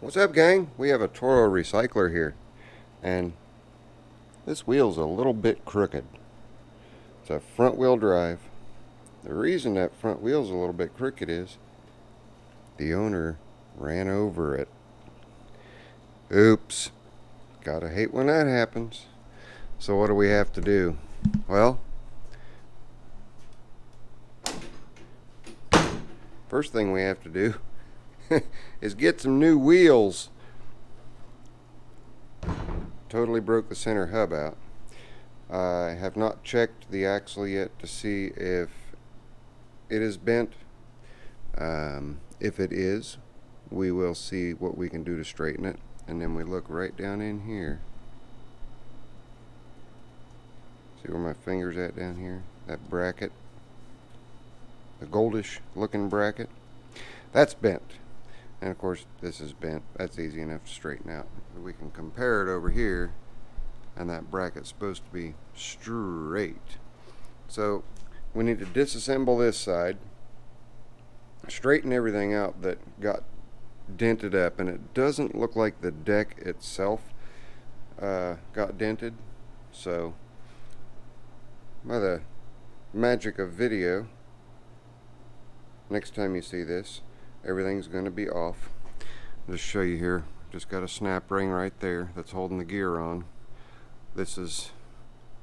What's up, gang? We have a Toro recycler here, and this wheel's a little bit crooked. It's a front wheel drive. The reason that front wheel's a little bit crooked is the owner ran over it. Oops. Gotta hate when that happens. So what do we have to do? Well, first thing we have to do is get some new wheels. Totally broke the center hub out. I have not checked the axle yet to see if it is bent. If it is, we will see what we can do to straighten it. And then we look right down in here. See where my finger's at down here? That bracket. The goldish looking bracket. That's bent. And of course this is bent. That's easy enough to straighten out. We can compare it over here, and that bracket's supposed to be straight. So we need to disassemble this side, straighten everything out that got dented up, and it doesn't look like the deck itself got dented. So by the magic of video, next time you see this, everything's going to be off. I'll just show you here. Just got a snap ring right there that's holding the gear on. This is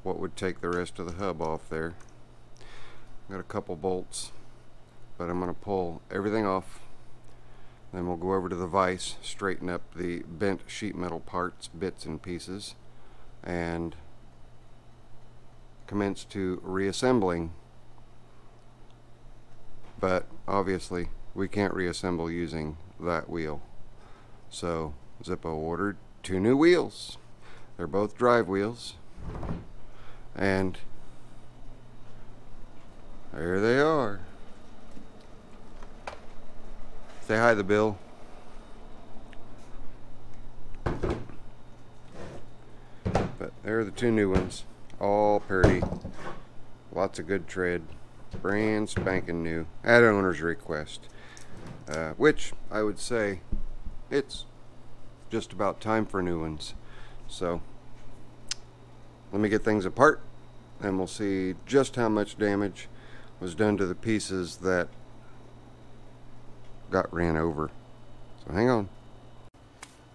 what would take the rest of the hub off there. Got a couple bolts, but I'm going to pull everything off. Then we'll go over to the vise, straighten up the bent sheet metal parts, bits and pieces, and commence to reassembling. But obviously we can't reassemble using that wheel. So Zippo ordered 2 new wheels. They're both drive wheels. And there they are. Say hi to Bill. But there are the 2 new ones. All pretty. Lots of good tread. Brand spanking new. At owner's request. Which I would say it's just about time for new ones. So let me get things apart, and we'll see just how much damage was done to the pieces that got ran over. So hang on.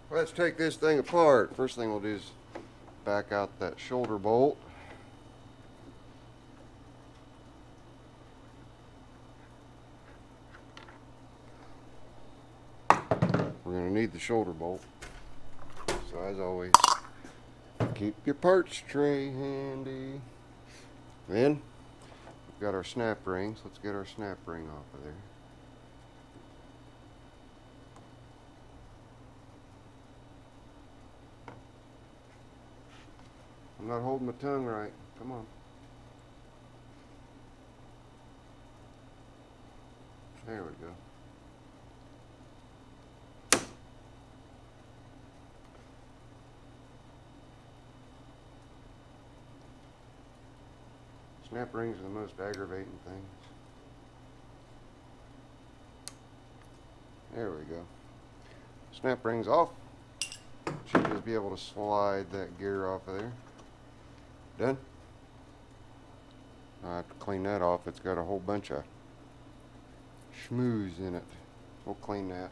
Let's take this thing apart. First thing we'll do is back out that shoulder bolt. We're going to need the shoulder bolt. So as always, keep your parts tray handy. Then we've got our snap rings. Let's get our snap ring off of there. I'm not holding my tongue right. Come on. There we go. Snap rings are the most aggravating things. There we go. Snap rings off. Should just be able to slide that gear off of there. Done. I have to clean that off. It's got a whole bunch of schmooze in it. We'll clean that.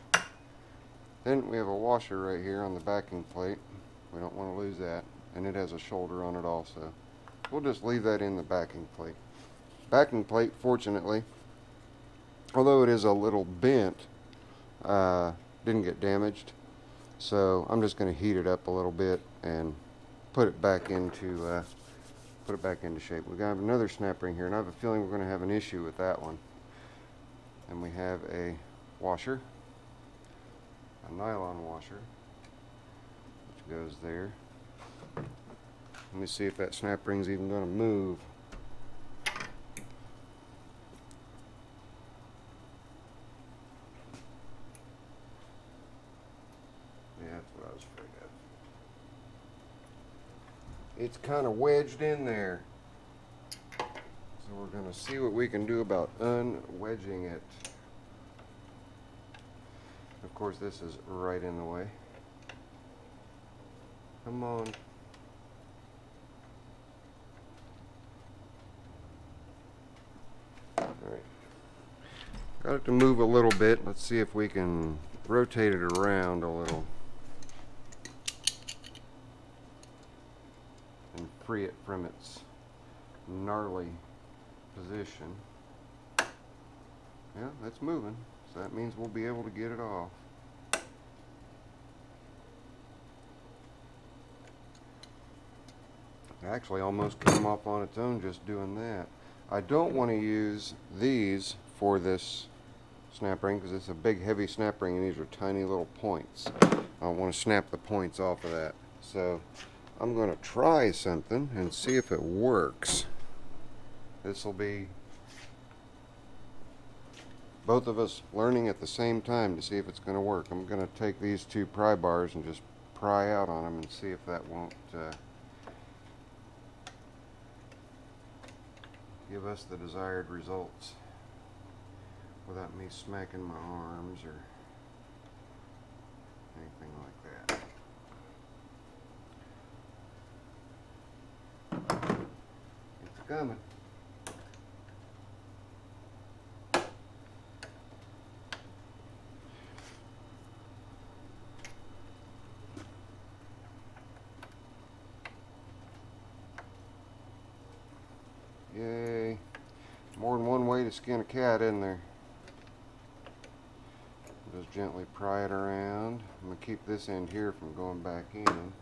Then we have a washer right here on the backing plate. We don't want to lose that. And it has a shoulder on it also. We'll just leave that in the backing plate. Backing plate, fortunately, although it is a little bent, didn't get damaged. So I'm just going to heat it up a little bit and put it back into shape. We've got another snap ring here, and I have a feeling we're going to have an issue with that one. And we have a washer, a nylon washer, which goes there. Let me see if that snap ring's even going to move. Yeah, that's what I was afraid of. It's kind of wedged in there. So we're going to see what we can do about unwedging it. Of course, this is right in the way. Come on. Alright. Got it to move a little bit. Let's see if we can rotate it around a little and free it from its gnarly position. Yeah, that's moving, so that means we'll be able to get it off. It actually almost came off on its own just doing that. I don't want to use these for this snap ring because it's a big heavy snap ring and these are tiny little points. I want to snap the points off of that. So I'm going to try something and see if it works. This will be both of us learning at the same time to see if it's going to work. I'm going to take these two pry bars and just pry out on them and see if that won't give us the desired results without me smacking my arms or anything like that. It's coming. Yay. More than one way to skin a cat, isn't there? Just gently pry it around. I'm going to keep this end here from going back in.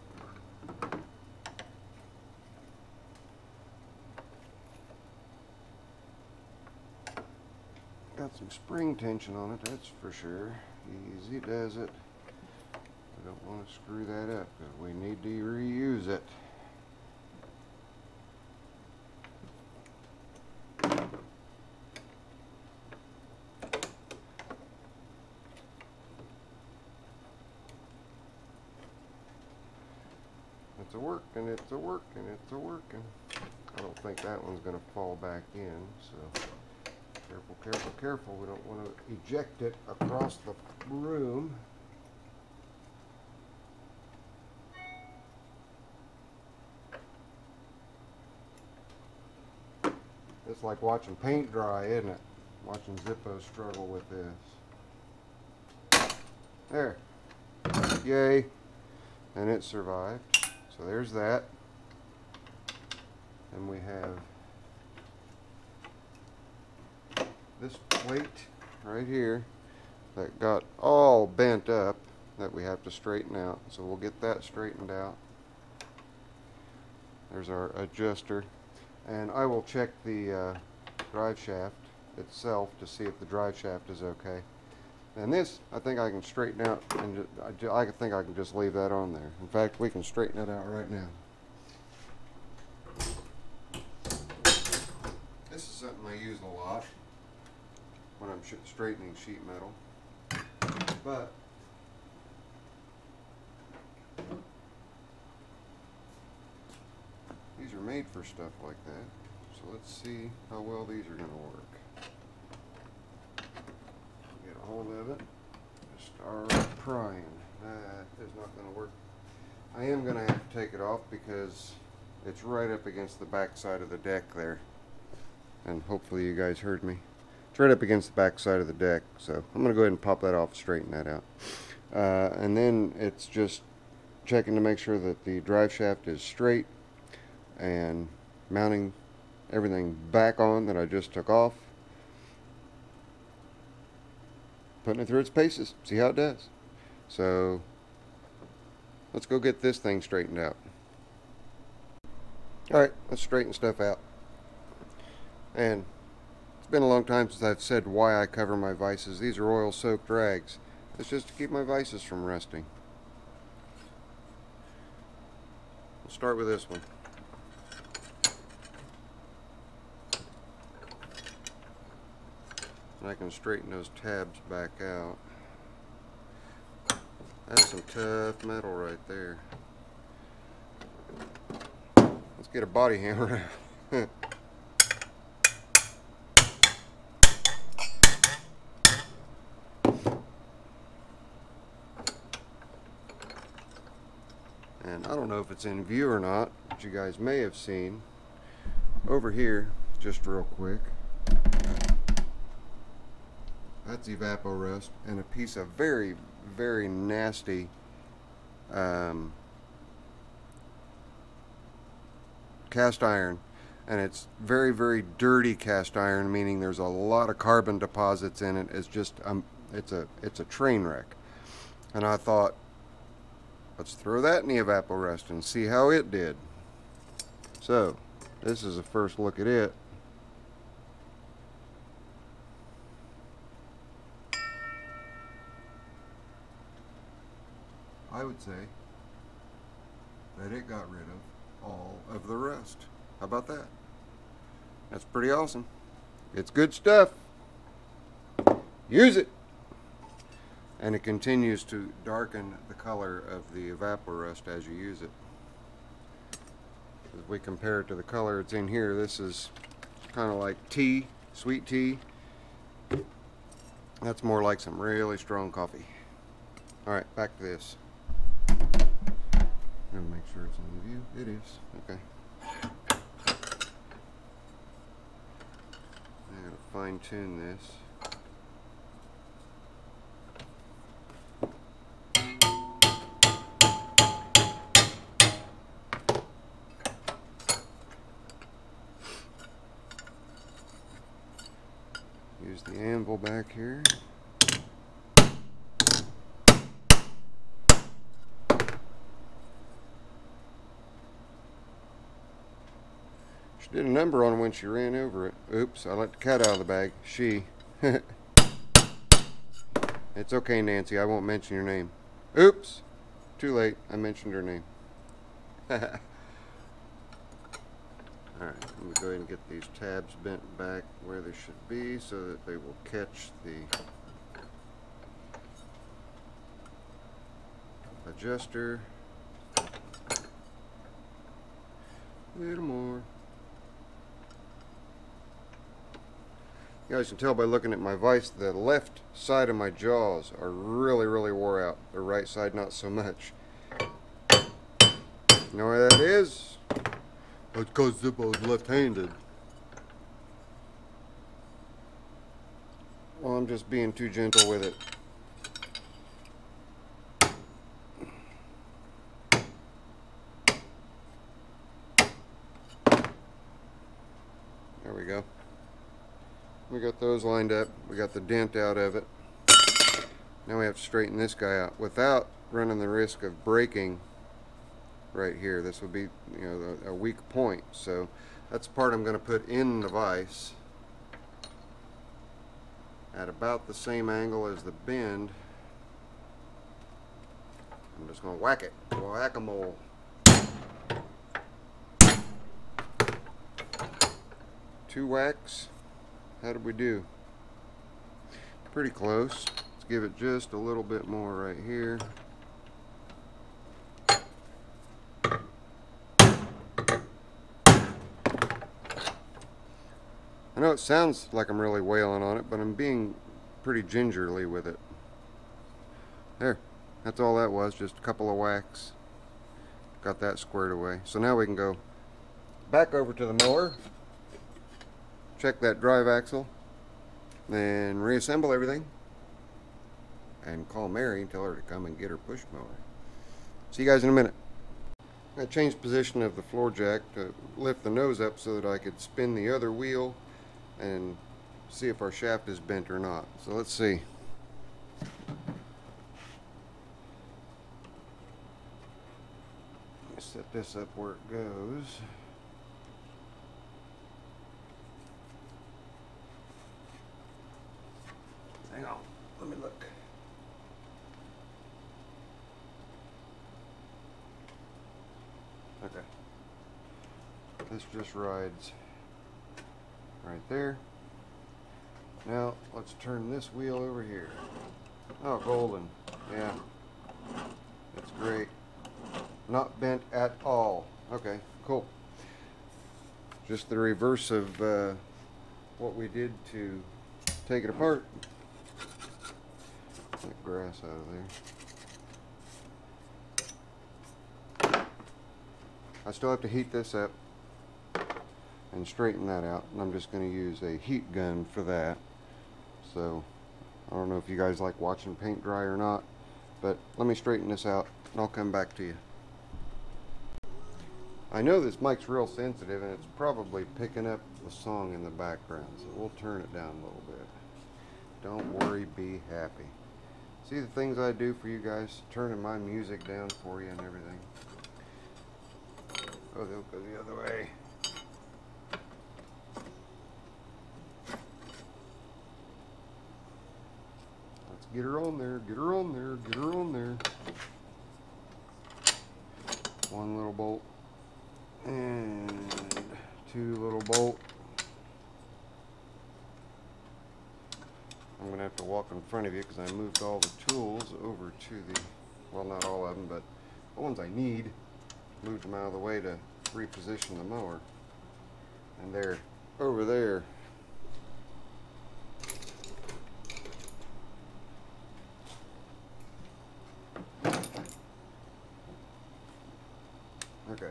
Got some spring tension on it, that's for sure. Easy does it. I don't want to screw that up because we need to reuse it. It's a working, it's a working, it's a working. I don't think that one's going to fall back in, so careful, careful, careful. We don't want to eject it across the room. It's like watching paint dry, isn't it? Watching Zippo struggle with this. There. Yay. And it survived. So there's that. And we have this plate right here that got all bent up that we have to straighten out. So we'll get that straightened out. There's our adjuster. And I will check the drive shaft itself to see if the drive shaft is okay. And this, I think I can straighten out, and I think I can just leave that on there. In fact, we can straighten it out right now. This is something I use a lot when I'm straightening sheet metal. But these are made for stuff like that. So let's see how well these are going to work. Get a hold of it. Just start prying. That is not going to work. I am going to have to take it off because it's right up against the back side of the deck there. And hopefully you guys heard me. It's right up against the back side of the deck. So I'm going to go ahead and pop that off and straighten that out. And then it's just checking to make sure that the drive shaft is straight and mounting everything back on that I just took off. Putting it through its paces, see how it does. So let's go get this thing straightened out. Alright, let's straighten stuff out. And it's been a long time since I've said why I cover my vices. These are oil soaked rags. It's just to keep my vices from rusting. We'll start with this one. And I can straighten those tabs back out. That's some tough metal right there. Let's get a body hammer out. I don't know if it's in view or not, but you guys may have seen over here, just real quick, that's evaporust and a piece of very, very nasty cast iron, and it's very, very dirty cast iron, meaning there's a lot of carbon deposits in it. It's just it's a train wreck. And I thought, let's throw that in the evaporust and see how it did. So this is a first look at it. I would say that it got rid of all of the rust. How about that? That's pretty awesome. It's good stuff. Use it. And it continues to darken the color of the evaporust as you use it. As we compare it to the color it's in here, this is kind of like tea, sweet tea. That's more like some really strong coffee. Alright, back to this. I'm gonna make sure it's in view. It is. Okay. I gotta fine tune this. Use the anvil back here. She did a number on it when she ran over it. Oops, I let the cat out of the bag. She. It's okay, Nancy. I won't mention your name. Oops. Too late. I mentioned her name. Alright, let me go ahead and get these tabs bent back where they should be so that they will catch the adjuster. A little more. You guys can tell by looking at my vise, the left side of my jaws are really, really wore out. The right side, not so much. You know why that is? It's because Zippo's left-handed. Well, I'm just being too gentle with it. There we go. We got those lined up. We got the dent out of it. Now we have to straighten this guy out without running the risk of breaking right here. This will be, you know, a weak point. So that's the part I'm going to put in the vise at about the same angle as the bend. I'm just going to whack it. Whack-a-mole. Two whacks. How did we do? Pretty close. Let's give it just a little bit more right here. I know it sounds like I'm really wailing on it, but I'm being pretty gingerly with it. There. That's all that was, just a couple of whacks. Got that squared away. So now we can go back over to the mower. Check that drive axle, then reassemble everything, and call Mary and tell her to come and get her push mower. See you guys in a minute. I changed position of the floor jack to lift the nose up so that I could spin the other wheel and see if our shaft is bent or not. So let's see. Let me set this up where it goes. Hang on, let me look. Okay. This just rides right there. Now, let's turn this wheel over here. Oh, golden. Yeah. It's great. Not bent at all. Okay, cool. Just the reverse of what we did to take it apart. Get grass out of there. I still have to heat this up and straighten that out, and I'm just going to use a heat gun for that. So I don't know if you guys like watching paint dry or not, but let me straighten this out and I'll come back to you. I know this mic's real sensitive and it's probably picking up the song in the background, so we'll turn it down a little bit. Don't worry, be happy. See the things I do for you guys, turning my music down for you and everything. Oh, they'll go the other way. Let's get her on there, get her on there, get her on there. One little bolt and two little bolt. I'm going to have to walk in front of you because I moved all the tools over to the, well, not all of them, but the ones I need. Moved them out of the way to reposition the mower. And they're over there. Okay.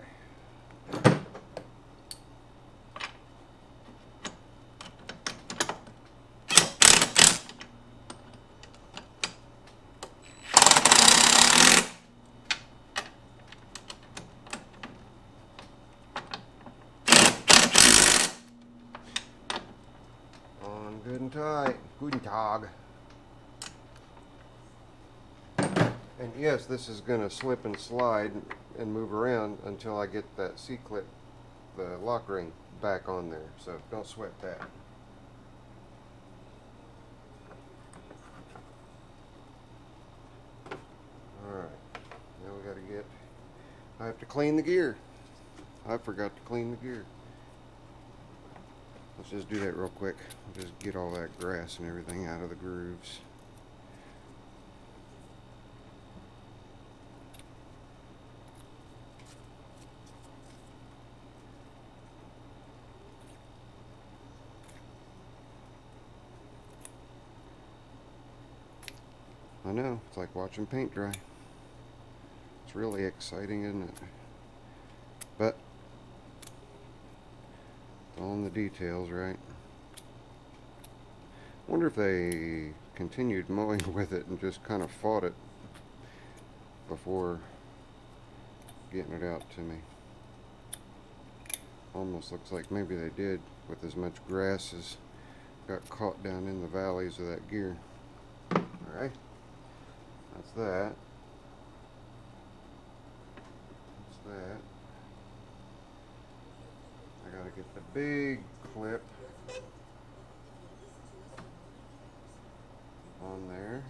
On good and tight. Guten Tag. And yes, this is going to slip and slide and move around until I get that C-clip, the lock ring, back on there. So don't sweat that. Alright, now we got to get, I have to clean the gear. I forgot to clean the gear. Let's just do that real quick. Just get all that grass and everything out of the grooves. I know, it's like watching paint dry. It's really exciting, isn't it? But it's all in the details, right? I wonder if they continued mowing with it and just kind of fought it before getting it out to me. Almost looks like maybe they did, with as much grass as got caught down in the valleys of that gear. Alright. That's that. That's that. I gotta get the big clip on there.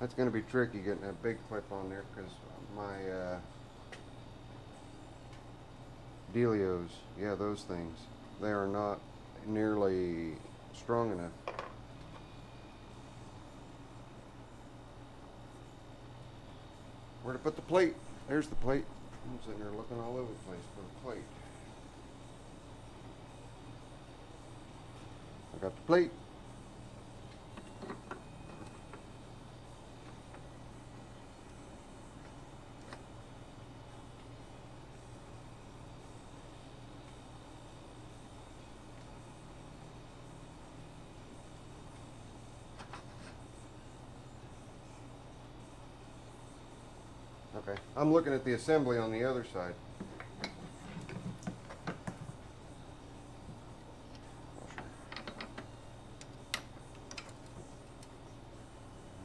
That's gonna be tricky getting that big clip on there because my dealios, yeah, those things, they are not nearly strong enough. Where to put the plate? There's the plate. I'm sitting there looking all over the place for the plate. I got the plate. Okay, I'm looking at the assembly on the other side.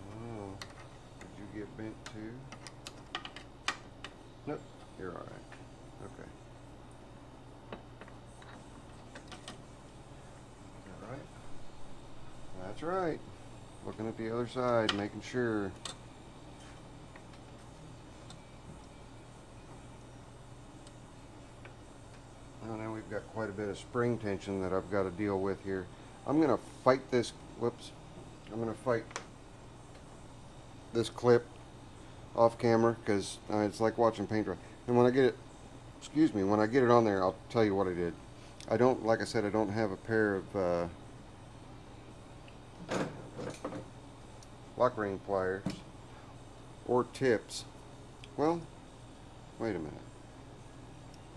Oh, did you get bent too? Nope, you're all right. Okay. All right. That's right. Looking at the other side, making sure. Got quite a bit of spring tension that I've got to deal with here. I'm going to fight this, whoops, I'm going to fight this clip off camera because it's like watching paint dry. And when I get it, excuse me, when I get it on there, I'll tell you what I did. I don't, like I said, I don't have a pair of lock ring pliers or tips. Well, wait a minute.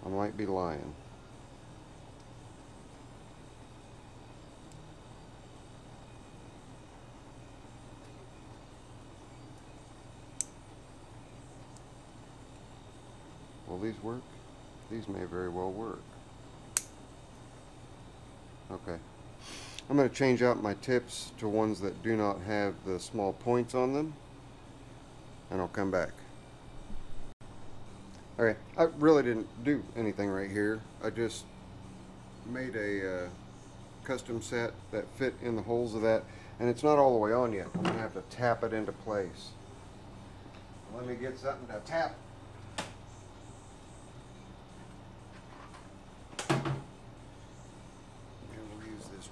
I might be lying. Will these work? These may very well work. Okay. I'm going to change out my tips to ones that do not have the small points on them, and I'll come back. Okay, I really didn't do anything right here. I just made a custom set that fit in the holes of that, and it's not all the way on yet. I'm going to have to tap it into place. Let me get something to tap.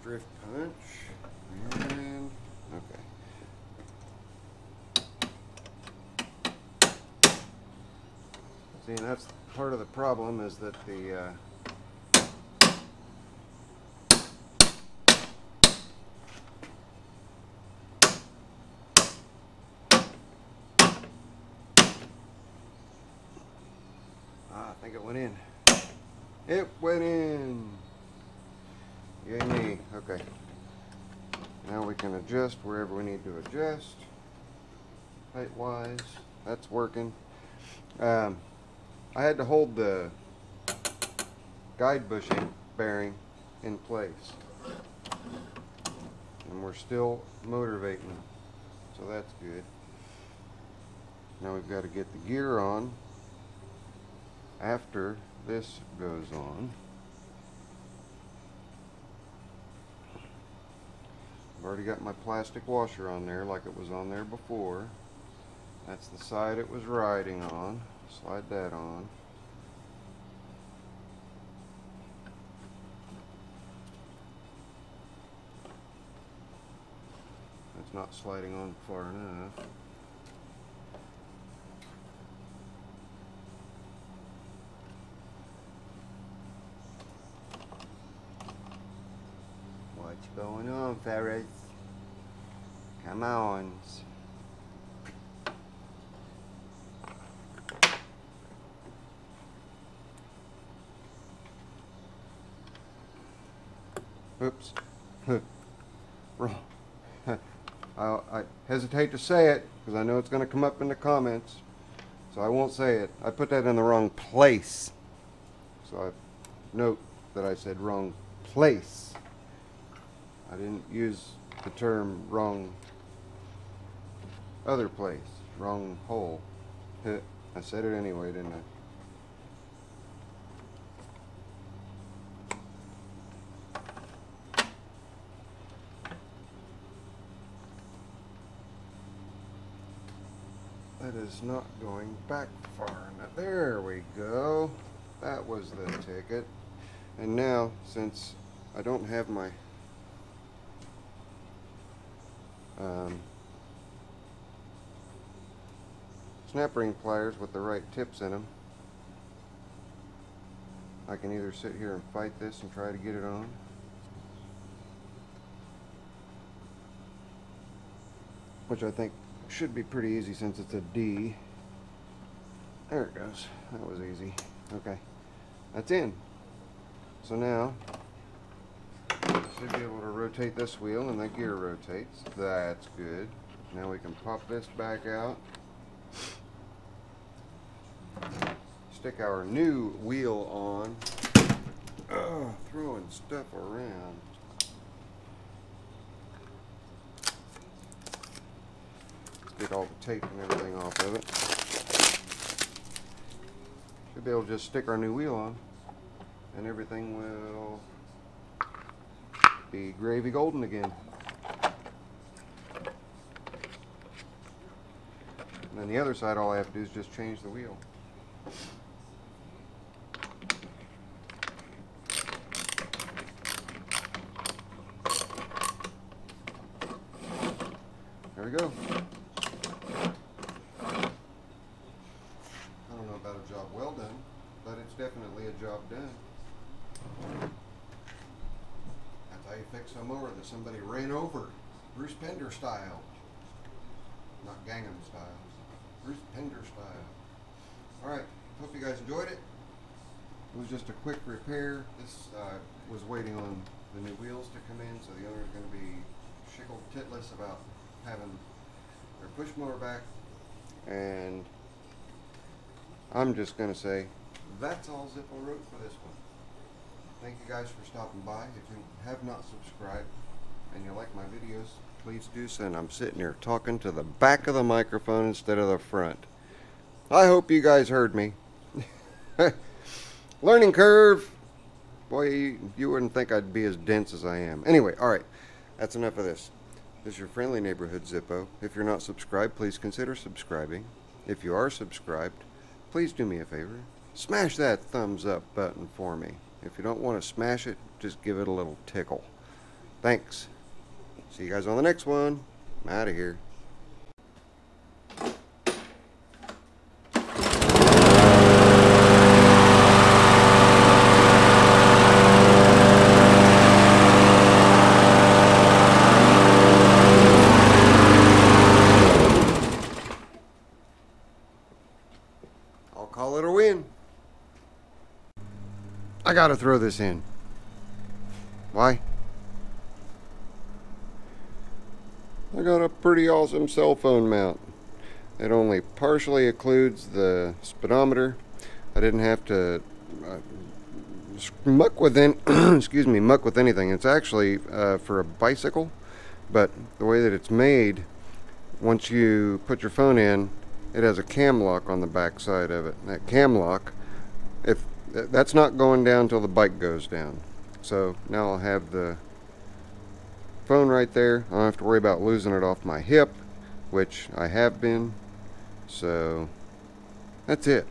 Drift punch, and okay. See, and that's part of the problem, is that the I think it went in. It went in. Yay me. Okay. Now we can adjust wherever we need to adjust. Height wise, that's working. I had to hold the guide bushing bearing in place. And we're still motivating, so that's good. Now we've got to get the gear on after this goes on. I've already got my plastic washer on there like it was on there before. That's the side it was riding on. Slide that on. That's not sliding on far enough. What's going on, Ferris? Come on. Oops. Wrong. I hesitate to say it because I know it's going to come up in the comments, so I won't say it. I put that in the wrong place. So I note that I said wrong place. I didn't use the term wrong other place, wrong hole. I said it anyway, didn't I? That is not going back far enough. There we go. That was the ticket. And now, since I don't have my snap ring pliers with the right tips in them, I can either sit here and fight this and try to get it on, which I think should be pretty easy since it's a D. There it goes. That was easy. Okay, that's in. So now I should be able to rotate this wheel and the gear rotates. That's good. Now we can pop this back out, stick our new wheel on. Throwing stuff around. Get all the tape and everything off of it. Should be able to just stick our new wheel on and everything will be gravy golden again. And then the other side, all I have to do is just change the wheel. There we go. Job well done, but it's definitely a job done. That's how you fix a mower that somebody ran over, Bruce Pender style, not Gangnam style. Bruce Pender style. Alright, hope you guys enjoyed it. It was just a quick repair. This was waiting on the new wheels to come in, so the owner's going to be shickled titless about having their push mower back. And I'm just going to say, that's all Zippo wrote for this one. Thank you guys for stopping by. If you have not subscribed and you like my videos, please do so. And I'm sitting here talking to the back of the microphone instead of the front. I hope you guys heard me. Learning curve. Boy, you wouldn't think I'd be as dense as I am. Anyway, alright, that's enough of this. This is your friendly neighborhood Zippo. If you're not subscribed, please consider subscribing. If you are subscribed, please do me a favor. Smash that thumbs up button for me. If you don't want to smash it, just give it a little tickle. Thanks. See you guys on the next one. I'm out of here. I'll call it a win. I gotta throw this in. Why? I got a pretty awesome cell phone mount. It only partially occludes the speedometer. I didn't have to muck with muck with anything. It's actually for a bicycle, but the way that it's made, once you put your phone in, it has a cam lock on the back side of it. And that cam lock, if that's not going down till the bike goes down. So now I'll have the phone right there. I don't have to worry about losing it off my hip, which I have been. So that's it.